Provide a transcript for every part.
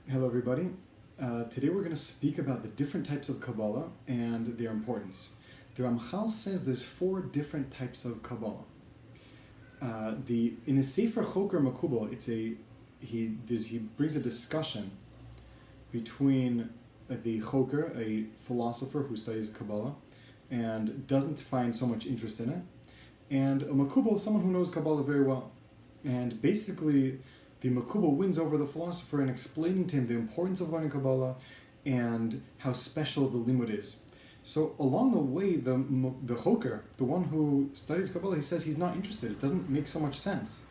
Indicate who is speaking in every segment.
Speaker 1: Hello everybody. Today we're going to speak about the different types of Kabbalah and their importance. The Ramchal says there's 4 different types of Kabbalah. In his Sefer Choker Makubal, he brings a discussion between the Choker, a philosopher who studies Kabbalah and doesn't find so much interest in it, and a Makubal, someone who knows Kabbalah very well. And basically, the Makubal wins over the philosopher in explaining to him the importance of learning Kabbalah and how special the limud is. So along the way, the Choker, the one who studies Kabbalah, he says he's not interested. It doesn't make so much sense.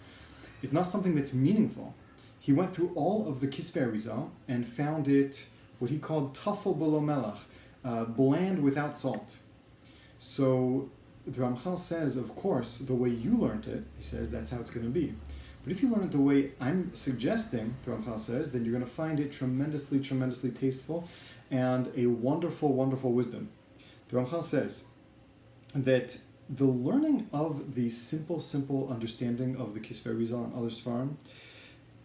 Speaker 1: It's not something that's meaningful. He went through all of the Kisvei Arizal and found it what he called tafel b'lo melach, bland without salt. So the Ramchal says, of course, the way you learned it, he says that's how it's going to be. But if you learn it the way I'm suggesting, the Ramchal says, then you're going to find it tremendously, tremendously tasteful and a wonderful, wonderful wisdom. The Ramchal says that the learning of the simple understanding of the Kisvei Arizal and other Sfarim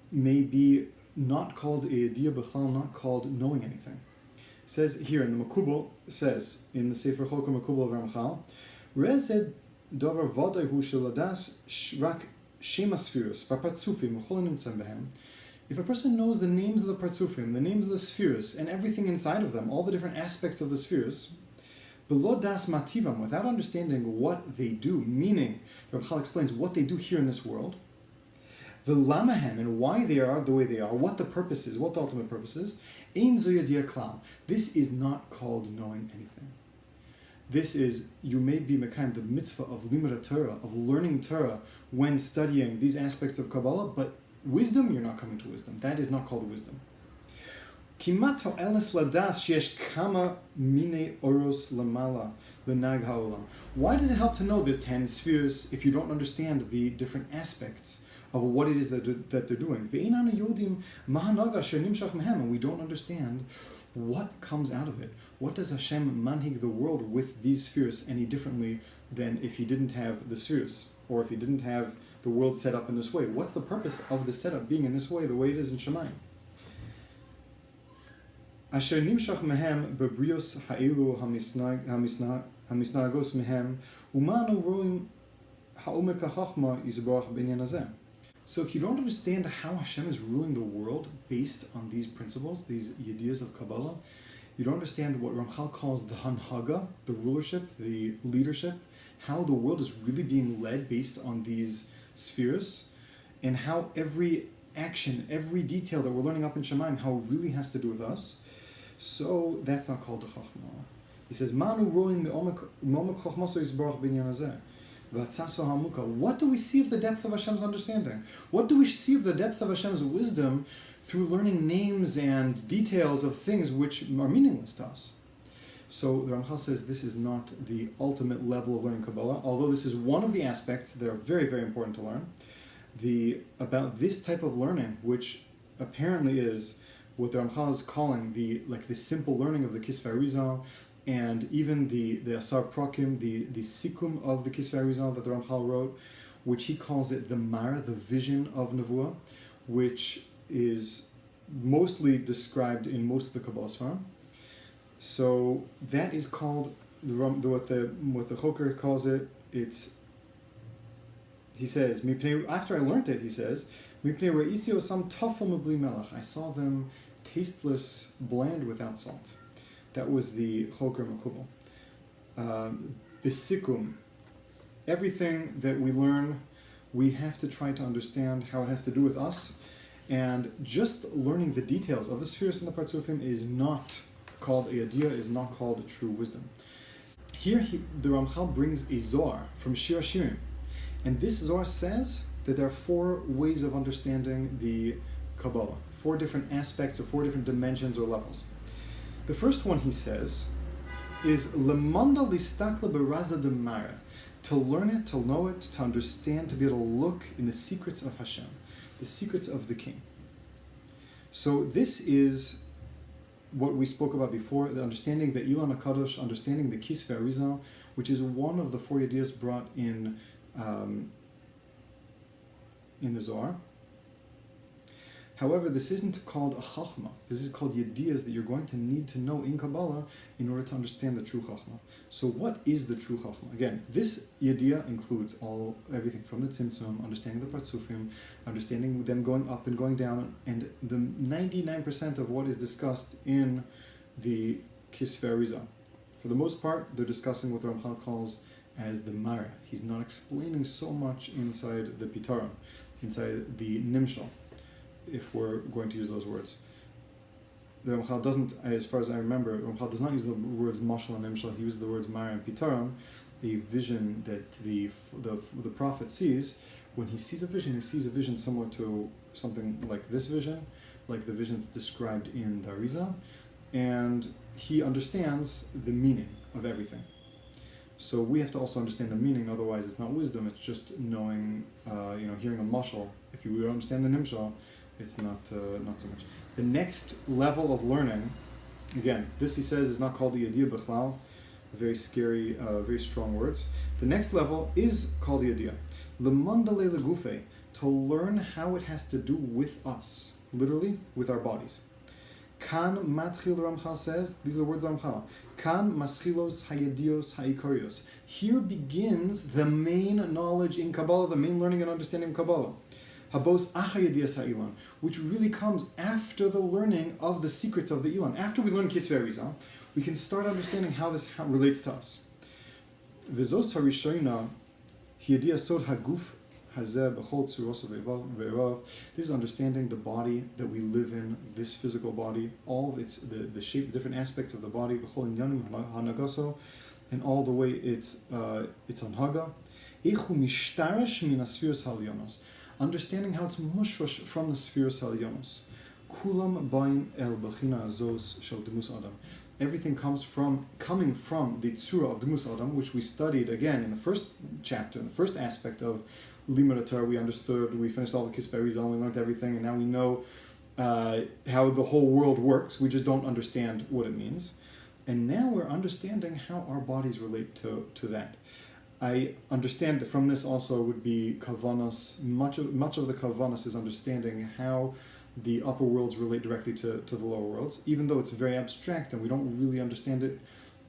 Speaker 1: may be not called a Yediyah B'chlal, not called knowing anything. It says here in the Makubal, says in the Sefer Choker Makubal of Ramchal, Rezed davar vaday hu sheladas rak shema SFIROS v'partzufim v'chol nimtzam behem. If a person knows the names of the partzufim, the names of the SFIROS, and everything inside of them, all the different aspects of the SFIROS, below das mativam, without understanding what they do, meaning, the Ramchal explains what they do here in this world, v'lamahem, and why they are the way they are, what the purpose is, what the ultimate purpose is, ein zo yediyah klal. This is not called knowing anything. This is, you may be mekayim the mitzvah of limud Torah, of learning Torah when studying these aspects of Kabbalah, but wisdom, you're not coming to wisdom. That is not called wisdom. Kimat ha'eles ladas sheyesh kama mine oros lamala l'nag ha'olam. Why does it help to know this 10 spheres if you don't understand the different aspects of what it is that they're doing? Ve'inanu yodim mahanaga asher nimshach mehem, and we don't understand what comes out of it. What does Hashem manhig the world with these spheres any differently than if he didn't have the spheres, or if he didn't have the world set up in this way? What's the purpose of the setup being in this way, the way it is in Shemayim? Asher nimshach mehem bebrios ha'elu hamisnagos mehem umanu roim ha'omek ha'chachma yizbarach b'inyan hazeh. So if you don't understand how Hashem is ruling the world based on these principles, these yediyas of Kabbalah, you don't understand what Ramchal calls the hanhaga, the rulership, the leadership, how the world is really being led based on these spheres, and how every action, every detail that we're learning up in Shemayim, how it really has to do with us. So that's not called the Chachma. He says, Manu roim me'omek chochmaso yisbarach b'inyan hazeh. What do we see of the depth of Hashem's understanding? What do we see of the depth of Hashem's wisdom through learning names and details of things which are meaningless to us? So the Ramchal says this is not the ultimate level of learning Kabbalah, although this is one of the aspects that are very, very important to learn. About this type of learning, which apparently is what the Ramchal is calling the simple learning of the Kisvei Arizal, and even the Asar Prakim, the Sikum of the Kisvei Arizal that the Ramchal wrote, which he calls it the Mara, the vision of Nevuah, which is mostly described in most of the Kabbalah Sfarim. So that is called, what the Choker calls it, he says, after I learned it, he says, I saw them tasteless, bland without salt. That was the Choker Makubal. Bisikum, everything that we learn, we have to try to understand how it has to do with us, and just learning the details of the spheres and the partzufim is not called a yediyah, is not called true wisdom. Here the Ramchal brings a Zohar from Shir Hashirim, and this Zohar says that there are 4 ways of understanding the Kabbalah, 4 different aspects or 4 different dimensions or levels. The first one, he says, is lemanda listakla beraza de mara, to learn it, to know it, to understand, to be able to look in the secrets of Hashem, the secrets of the King. So this is what we spoke about before, the understanding the Ilan HaKadosh, understanding the Kisvei Arizal, which is one of the 4 yediyas brought in the Zohar. However, this isn't called a chachma. This is called yediyas that you're going to need to know in Kabbalah in order to understand the true chachma. So what is the true chachma? Again, this yediyah includes everything from the tzimtzum, understanding the partsufim, understanding them going up and going down, and the 99% of what is discussed in the Kisvei Arizah. For the most part, they're discussing what the Ramchal calls as the Mara. He's not explaining so much inside the Pitaron, inside the Nimshal, if we're going to use those words. The Ramchal doesn't, as far as I remember, Ramchal does not use the words Mashal and Nimshal. He uses the words Mara and Pitaron, a vision that the prophet sees. When he sees a vision similar to something like this vision, like the vision that's described in the Arizah, and he understands the meaning of everything. So we have to also understand the meaning, otherwise it's not wisdom, it's just knowing, hearing a mashal. If you understand the nimshal, it's not so much. The next level of learning, again, this he says is not called the yediyah b'chlal, very scary, very strong words. The next level is called the yediyah. L'mandale legufe, to learn how it has to do with us, literally with our bodies. Kan matchil, Ramchal says, these are the words of Ramchal. Kan maschilos hayedios haikarios. Here begins the main knowledge in Kabbalah, the main learning and understanding of Kabbalah. Habos achayedias ha'ilan, which really comes after the learning of the secrets of the Ilan. After we learn Kisvei Arizah, we can start understanding how this relates to us. V'zos harishona hiyedias sod haguf. This is understanding the body that we live in, this physical body, all of its the shape, different aspects of the body, and all the way it's anhaga. Understanding how it's mushrosh from the spheres halyonos. Kulam baim el bechina azos shel demus adam. Everything coming from the tzura of demus adam, which we studied again in the first chapter, in the first aspect of Limud Torah. We understood, we finished all the Kisvei Arizah, we learned everything, and now we know how the whole world works. We just don't understand what it means. And now we're understanding how our bodies relate to that. I understand that from this also would be kavanas. Much of the kavanas is understanding how the upper worlds relate directly to the lower worlds, even though it's very abstract and we don't really understand it,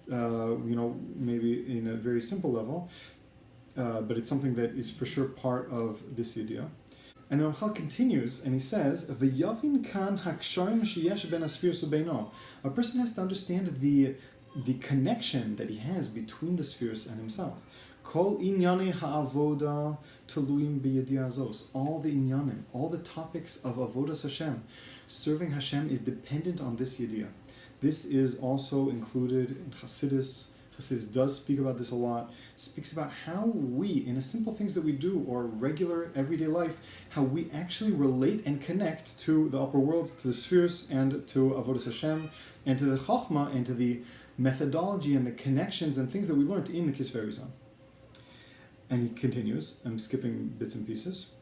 Speaker 1: maybe in a very simple level. But it's something that is for sure part of this idea. And the Ramchal continues and he says, "V'yavin kan haksharim sheyesh ben asfiros ubeino." A person has to understand the connection that he has between the spheres and himself. Kol inyane ha'avoda tuluim b'yediyah azos. All the inyanim, all the topics of avodas Hashem, serving Hashem, is dependent on this yediyah. This is also included in Chassidus. Chassidus does speak about this a lot, speaks about how we, in the simple things that we do, or regular everyday life, how we actually relate and connect to the upper worlds, to the spheres, and to Avodas Hashem, and to the Chokhmah, and to the methodology and the connections and things that we learned in the Kisvei Arizah. And he continues, I'm skipping bits and pieces.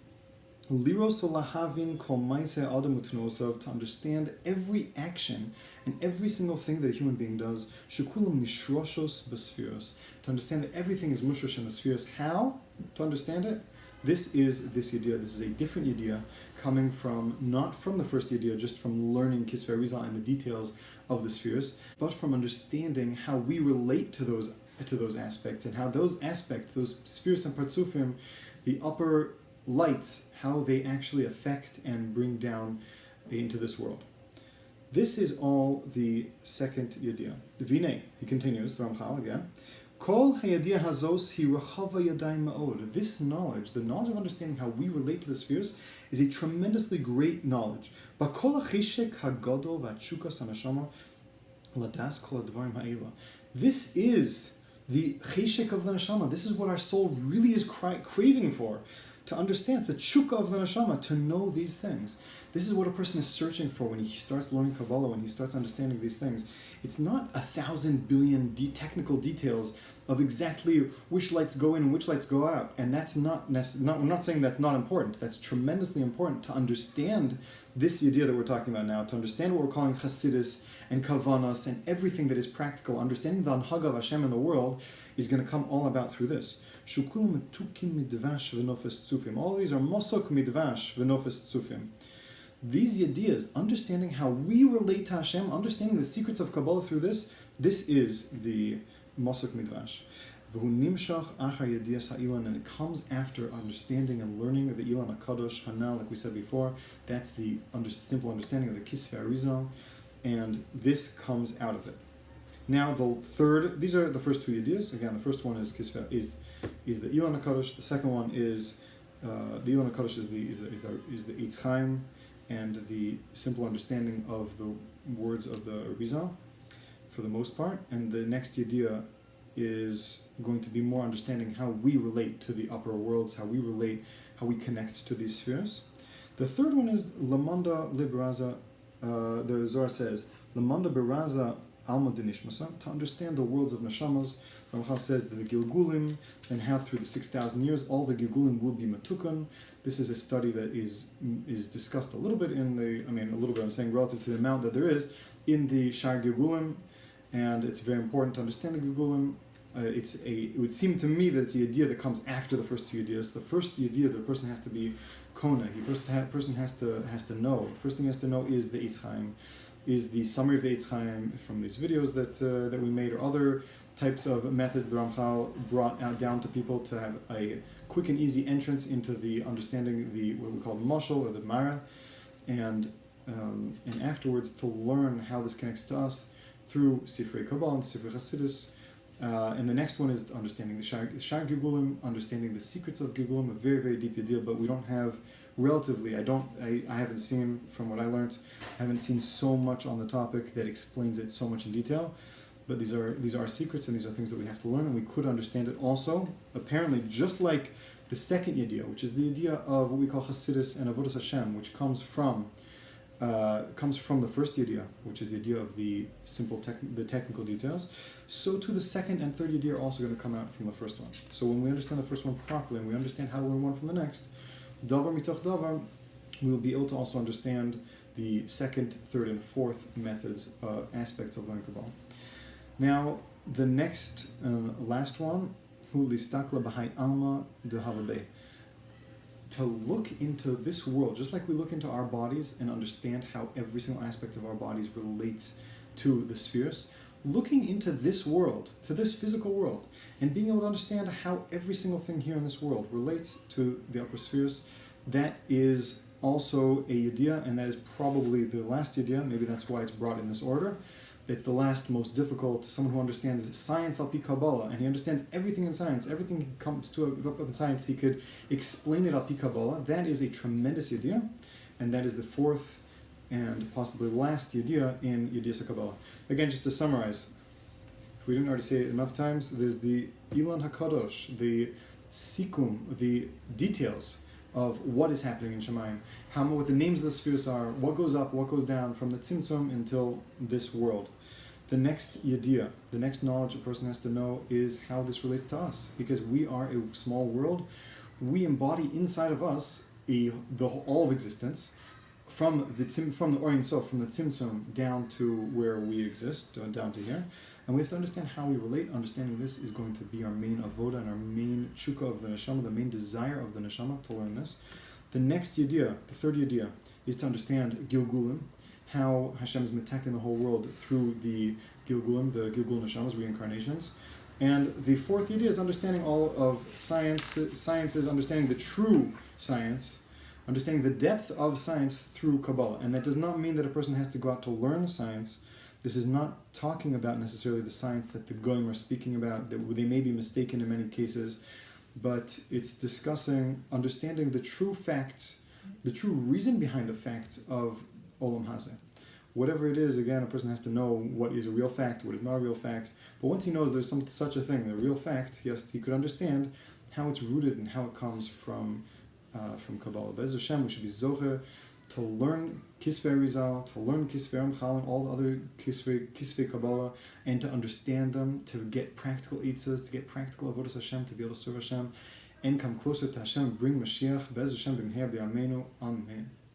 Speaker 1: Liros olahavin kol ma'aseh adam u'tnosav, to understand every action and every single thing that a human being does. Shekulam mishroshos b'sfiros, to understand that everything is mushrosh in the spheres. How to understand it? This is this idea. This is a different idea coming from, not from the first idea, just from learning Kisvei Arizah and the details of the spheres, but from understanding how we relate to those aspects, and how those aspects, those spheres and partsufim, the upper lights, how they actually affect and bring down into this world. This is all the second yediyah. Vinay, he continues, the Ramchal again. Kol hayediyah hazos hi rachava yadayim ma'od. This knowledge, the knowledge of understanding how we relate to the spheres, is a tremendously great knowledge. But kol hacheshek hagadol v'atshukas hanashama ladas kol advarim ha'ela. This is the cheshek of the neshama. This is what our soul really is craving for. To understand, the tshuka of the neshama, to know these things. This is what a person is searching for when he starts learning Kabbalah, when he starts understanding these things. It's not 1,000 billion technical details of exactly which lights go in and which lights go out. And that's not I'm not saying that's not important. That's tremendously important to understand this idea that we're talking about now, to understand what we're calling Chassidus and Kavanas and everything that is practical. Understanding the Anhaga of Hashem in the world is going to come all about through this. All these are mosok midvash v'nofes tzufim. These ideas, understanding how we relate to Hashem, understanding the secrets of Kabbalah through this is the Mosuk Midrash. And it comes after understanding and learning the Ilan HaKadosh, Hanal, like we said before. That's the simple understanding of the Kisvei Arizal, and this comes out of it. Now these are the first two ideas. Again, the first one is Kisvei, is the Ilan HaKadosh. The second one is the Ilan HaKadosh is the Eitz Chaim, and the simple understanding of the words of the Arizal, for the most part. And the next idea is going to be more understanding how we relate to the upper worlds, how we connect to these spheres. The third one is Lamanda Liberaza. The Zohar says, Lamanda Beraza Alma Dinishmasa, to understand the worlds of Neshamas. Ramchal says that the Gilgulim, and how through the 6,000 years all the Gilgulim will be Matukan. This is a study that is discussed a little bit I'm saying relative to the amount that there is in the Shar Gilgulim, and it's very important to understand the Gilgulim. It would seem to me that it's the idea that comes after the first two ideas. The first idea, the person has to be Kona. The person has to know. The first thing he has to know is the Eitz Chaim, is the summary of the Eitz Chaim from these videos that we made, or other types of methods the Ramchal brought out down to people to have a quick and easy entrance into the understanding what we call the Mashal or the Mara, and afterwards to learn how this connects to us through Sifrei Kabbalah and Sifrei Hasidus. And the next one is understanding the Shar Gilgulim, understanding the secrets of Gilgulim, a very, very deep idea, but we don't have, relatively, I haven't seen, from what I learned, I haven't seen so much on the topic that explains it so much in detail. But these are secrets, and these are things that we have to learn, and we could understand it also, apparently, just like the second idea, which is the idea of what we call Hasidus and Avodas Hashem, which comes from the first idea, which is the idea of the simple the technical details. So too the second and third idea are also going to come out from the first one. So when we understand the first one properly, and we understand how to learn one from the next, Davar mitoch davar, we will be able to also understand the second, third, and fourth methods, aspects of learning Kabbalah. Now, the next last one, hu listakla b'hai alma de havabe, to look into this world, just like we look into our bodies and understand how every single aspect of our bodies relates to the spheres, looking into this world, to this physical world, and being able to understand how every single thing here in this world relates to the upper spheres, that is also a idea, and that is probably the last idea. Maybe that's why it's brought in this order. It's the last, most difficult. Someone who understands science al pi Kabbalah, and he understands everything in science, everything comes to up in science, he could explain it al pi Kabbalah. That is a tremendous idea, and that is the fourth and possibly last idea in Yediyas Kabbalah. Again, just to summarize, if we didn't already say it enough times, there's the Ilan HaKadosh, the Sikum, the details of what is happening in Shemayim, what the names of the spheres are, what goes up, what goes down from the Tzimtzum until this world. The next yediyah, the next knowledge a person has to know is how this relates to us, because we are a small world. We embody inside of us all of existence, from the Or Ein Sof, from the Tzimtzum down to where we exist, down to here. And we have to understand how we relate. Understanding this is going to be our main avoda and our main chukah of the neshama, the main desire of the neshama, to learn this. The next yediyah, the third yediyah, is to understand Gilgulim, how Hashem is attacking the whole world through the Gilgulim, the Gilgul neshamas, reincarnations. And the fourth idea is understanding all of sciences, understanding the true science, understanding the depth of science through Kabbalah. And that does not mean that a person has to go out to learn science. This is not talking about necessarily the science that the Goyim are speaking about, that they may be mistaken in many cases, but it's discussing, understanding the true facts, the true reason behind the facts of Olam Hazeh. Whatever it is, again, a person has to know what is a real fact, what is not a real fact. But once he knows there's such a thing, a real fact, he could understand how it's rooted and how it comes from Kabbalah. Be'ez Hashem, we should be zocher to learn Kisvei Arizal, to learn Kisvei Ramchal and all the other Kisvei Kabbalah, and to understand them, to get practical eitzas, to get practical avodas Hashem, to be able to serve Hashem, and come closer to Hashem, bring Mashiach. Be'ez Hashem b'mher b'yameinu. Amen.